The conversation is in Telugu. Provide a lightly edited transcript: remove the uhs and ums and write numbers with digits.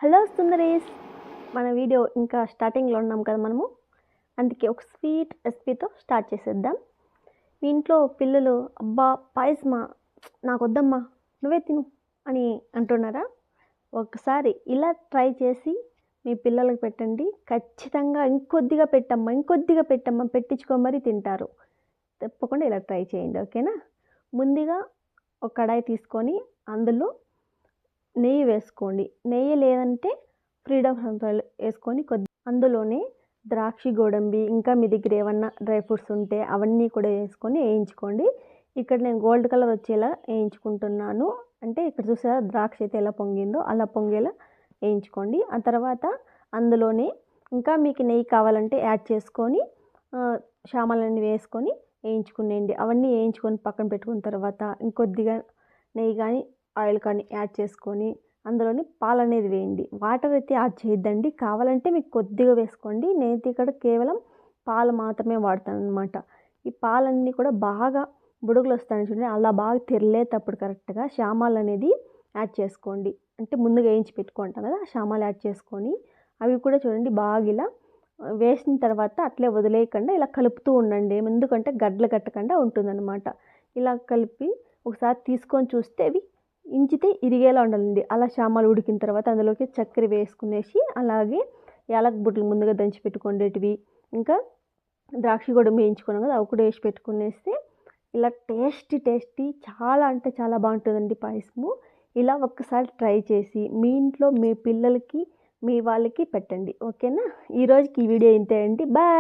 హలో సుందరీస్, మన వీడియో ఇంకా స్టార్టింగ్లో ఉన్నాం కదా మనము. అందుకే ఒక స్వీట్ రెసిపీతో స్టార్ట్ చేసేద్దాం. మీ ఇంట్లో పిల్లలు అబ్బా పాయసమా, నాకు వద్దమ్మా నువ్వే తిను అని అంటున్నారా? ఒకసారి ఇలా ట్రై చేసి మీ పిల్లలకు పెట్టండి. ఖచ్చితంగా ఇంకొద్దిగా పెట్టమ్మా పెట్టించుకొని తింటారు. తప్పకుండా ఇలా ట్రై చేయండి, ఓకేనా? ముందుగా ఒక కడాయి తీసుకొని అందులో నెయ్యి వేసుకోండి. నెయ్యి లేదంటే ఫ్రీడమ్ ఆయిల్ వేసుకొని అందులోనే ద్రాక్షి గోడంబి ఇంకా మీ దగ్గర ఏమన్నా డ్రై ఫ్రూట్స్ ఉంటే అవన్నీ కూడా వేసుకొని వేయించుకోండి. ఇక్కడ నేను గోల్డ్ కలర్ వచ్చేలా వేయించుకుంటున్నాను. అంటే ఇక్కడ చూసారా ద్రాక్ష అయితే ఎలా పొంగిందో అలా పొంగేలా వేయించుకోండి. ఆ తర్వాత అందులోనే ఇంకా మీకు నెయ్యి కావాలంటే యాడ్ చేసుకొని సామాన్లన్నీ వేసుకొని వేయించుకునేయండి. అవన్నీ వేయించుకొని పక్కన పెట్టుకున్న తర్వాత ఇంకొద్దిగా నెయ్యి కానీ ఆయిల్ కానీ యాడ్ చేసుకొని అందులోని పాలు అనేది వేయండి. వాటర్ అయితే యాడ్ చేయొద్దండి, కావాలంటే మీకు కొద్దిగా వేసుకోండి. నేనైతే ఇక్కడ కేవలం పాలు మాత్రమే వాడతాను అనమాట. ఈ పాలన్నీ కూడా బాగా బుడుగులు వస్తాయని చూడండి, అలా బాగా తెరలేటప్పుడు కరెక్ట్గా షామాలు అనేది యాడ్ చేసుకోండి. అంటే ముందుగా వేయించి పెట్టుకుంటాం కదా, షామాలు యాడ్ చేసుకొని అవి కూడా చూడండి బాగా ఇలా వేసిన తర్వాత అట్లే వదిలేయకుండా ఇలా కలుపుతూ ఉండండి. ఎందుకంటే గడ్డలు కట్టకుండా ఉంటుందన్నమాట. ఇలా కలిపి ఒకసారి తీసుకొని చూస్తే అవి ఇంచితే ఇరిగేలా ఉండాలండి. అలా షామాలు ఉడికిన తర్వాత అందులోకి చక్కెర వేసుకునేసి అలాగే యాలక్ బుడ్డలు ముందుగా దంచి పెట్టుకునేటివి ఇంకా ద్రాక్ష కూడా వేయించుకున్నాం కదా అవి కూడా వేసి పెట్టుకునేస్తే ఇలా టేస్టీ చాలా అంటే చాలా బాగుంటుందండి పాయసము. ఇలా ఒక్కసారి ట్రై చేసి మీ ఇంట్లో మీ పిల్లలకి మీ వాళ్ళకి పెట్టండి, ఓకేనా? ఈరోజుకి ఈ వీడియో ఇంతే అండి. బాయ్.